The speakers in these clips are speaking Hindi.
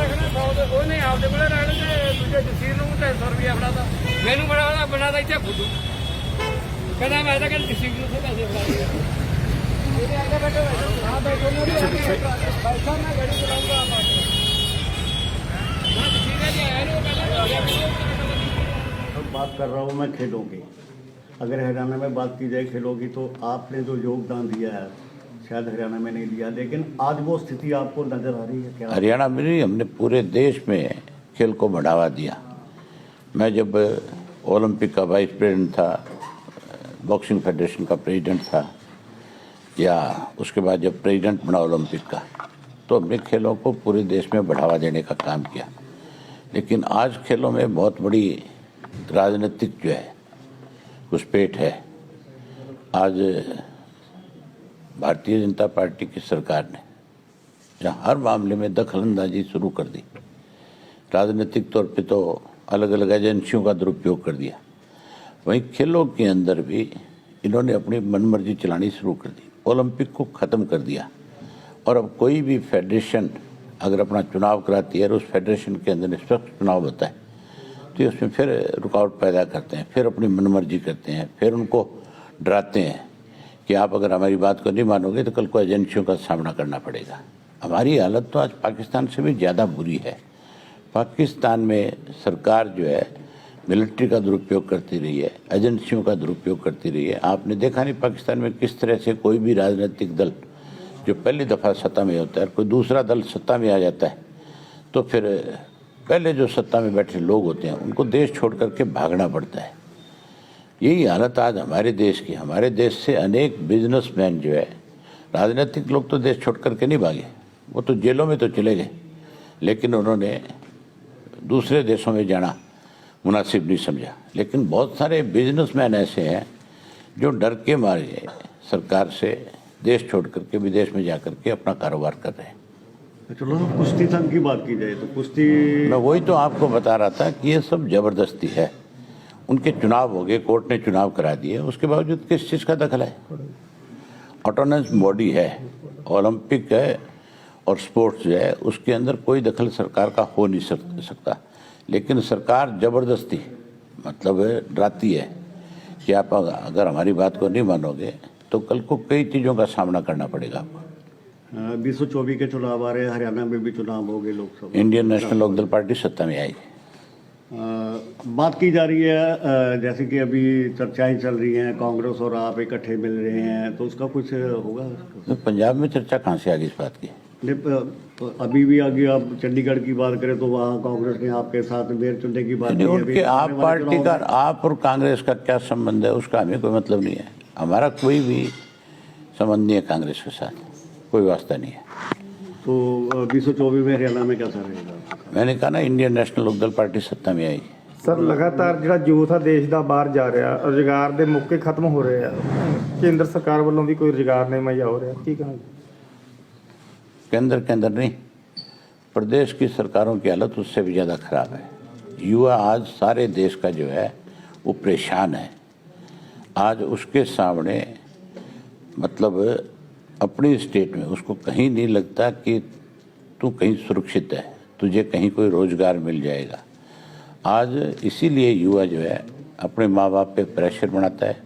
रखना 100 ਦੇ ਉਹਨੇ ਆਪਦੇ ਕੋਲੇ ਰਹਿਣ ਤੇ ਦੂਜੇ ਜਸੀਰ ਨੂੰ 300 ਰੁਪਏ ਫੜਾਤਾ ਮੈਨੂੰ ਬਣਾਦਾ ਇੱਥੇ ਫੁੱਦੂ ਕਹਿੰਦਾ ਮੈਂ ਤਾਂ ਕਹਿੰਦਾ ਜਸੀਰ ਨੂੰ ਪੈਸੇ ਫੜਾ ਦੇ ਇਹਦੇ ਅੱਗੇ ਬੈਠੋ ਹਾਂ ਬੈਠੋ ਪੈਸਾ ਮੈਂ ਗੱਡੀ ਚਲਾਉਂਗਾ ਮੈਂ ਜਸੀਰ ਜੀ ਆਇਆ ਨੂੰ ਪਹਿਲਾਂ अब बात कर रहा हूँ मैं खेलों की। अगर हरियाणा में बात की जाए खेलों की तो आपने जो योगदान दिया है शायद हरियाणा में नहीं दिया, लेकिन आज वो स्थिति आपको नजर आ रही है क्या? हरियाणा में नहीं, हमने पूरे देश में खेल को बढ़ावा दिया। मैं जब ओलंपिक का वाइस प्रेसिडेंट था, बॉक्सिंग फेडरेशन का प्रेसिडेंट था, या उसके बाद जब प्रेसिडेंट बना ओलंपिक का, तो हमने खेलों को पूरे देश में बढ़ावा देने का काम किया। लेकिन आज खेलों में बहुत बड़ी राजनीतिक जो है घुसपैठ है। आज भारतीय जनता पार्टी की सरकार ने जहाँ हर मामले में दखलंदाजी शुरू कर दी, राजनीतिक तौर पे तो अलग अलग एजेंसियों का दुरुपयोग कर दिया, वहीं खेलों के अंदर भी इन्होंने अपनी मनमर्जी चलानी शुरू कर दी। ओलंपिक को ख़त्म कर दिया और अब कोई भी फेडरेशन अगर अपना चुनाव कराती है और उस फेडरेशन के अंदर निष्पक्ष चुनाव होता है तो उसमें फिर रुकावट पैदा करते हैं, फिर अपनी मनमर्जी करते हैं, फिर उनको डराते हैं कि आप अगर हमारी बात को नहीं मानोगे तो कल को एजेंसियों का सामना करना पड़ेगा। हमारी हालत तो आज पाकिस्तान से भी ज़्यादा बुरी है। पाकिस्तान में सरकार जो है मिलिट्री का दुरुपयोग करती रही है, एजेंसियों का दुरुपयोग करती रही है। आपने देखा नहीं पाकिस्तान में किस तरह से कोई भी राजनीतिक दल जो पहली दफ़ा सत्ता में होता है, कोई दूसरा दल सत्ता में आ जाता है तो फिर पहले जो सत्ता में बैठे लोग होते हैं उनको देश छोड़ करके भागना पड़ता है। यही हालत आज हमारे देश की। हमारे देश से अनेक बिजनेसमैन जो है, राजनीतिक लोग तो देश छोड़ करके नहीं भागे, वो तो जेलों में तो चले गए, लेकिन उन्होंने दूसरे देशों में जाना मुनासिब नहीं समझा। लेकिन बहुत सारे बिजनेसमैन ऐसे हैं जो डर के मारे सरकार से देश छोड़ करके विदेश में जा करके अपना कारोबार कर रहे हैं। चलो कुश्ती संघ की बात की जाए तो कुश्ती, मैं वही तो आपको बता रहा था कि ये सब जबरदस्ती है। उनके चुनाव हो गए, कोर्ट ने चुनाव करा दिए, उसके बावजूद किस चीज़ का दखल है? ऑटोनमस बॉडी है, ओलंपिक है और स्पोर्ट्स जो है उसके अंदर कोई दखल सरकार का हो नहीं सकता। लेकिन सरकार जबरदस्ती मतलब डराती है कि आप अगर हमारी बात को नहीं मानोगे तो कल को कई चीज़ों का सामना करना पड़ेगा आपको। 2024 के चुनाव आ रहे हैं, हरियाणा में भी चुनाव हो गए Lok Sabha. Indian National Lokdal party सत्ता में आएगी। बात की जा रही है जैसे कि अभी चर्चाएं चल रही हैं, कांग्रेस और आप इकट्ठे मिल रहे हैं, तो उसका कुछ होगा? तो पंजाब में चर्चा कहाँ से आ गई इस बात की? अभी भी आगे आप चंडीगढ़ की बात करें तो वहाँ कांग्रेस ने आपके साथ मेयर चुनने की बात की है। उनके आप पार्टी का, आप और कांग्रेस का क्या संबंध है उसका हमें कोई मतलब नहीं है। हमारा कोई भी संबंध नहीं है कांग्रेस के साथ, कोई वास्ता नहीं है। तो 2024 में हरियाणा में कैसा रहेगा? मैंने कहा ना, इंडियन नेशनल लोकदल पार्टी सत्ता में आएगी। ਸਰ ਲਗਾਤਾਰ ਜਿਹੜਾ ਯੂਥ ਆ ਦੇਸ਼ ਦਾ ਬਾਹਰ ਜਾ ਰਿਹਾ, ਰੁਜ਼ਗਾਰ ਦੇ ਮੌਕੇ ਖਤਮ ਹੋ ਰਹੇ ਆ, ਕੇਂਦਰ ਸਰਕਾਰ ਵੱਲੋਂ ਵੀ ਕੋਈ ਰੁਜ਼ਗਾਰ ਨਹੀਂ ਮੁਹੱਈਆ ਹੋ ਰਿਹਾ, ਕੀ ਕਹਾਂਗੇ? केंद्र के अंदर नहीं, प्रदेश की सरकारों की हालत उससे भी ज़्यादा खराब है। युवा आज सारे देश का जो है वो परेशान है। आज उसके सामने मतलब अपनी स्टेट में उसको कहीं नहीं लगता कि तू कहीं सुरक्षित है, तुझे कहीं कोई रोज़गार मिल जाएगा। आज इसीलिए युवा जो है अपने माँ बाप पे प्रेशर बनाता है,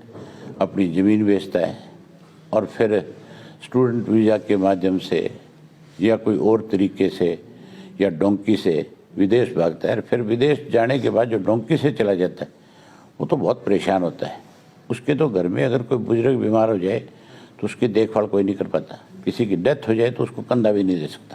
अपनी ज़मीन बेचता है और फिर स्टूडेंट वीज़ा के माध्यम से या कोई और तरीके से या डोंकी से विदेश भागता है। फिर विदेश जाने के बाद जो डोंकी से चला जाता है वो तो बहुत परेशान होता है। उसके तो घर में अगर कोई बुजुर्ग बीमार हो जाए तो उसकी देखभाल कोई नहीं कर पाता, किसी की डेथ हो जाए तो उसको कंधा भी नहीं दे सकता।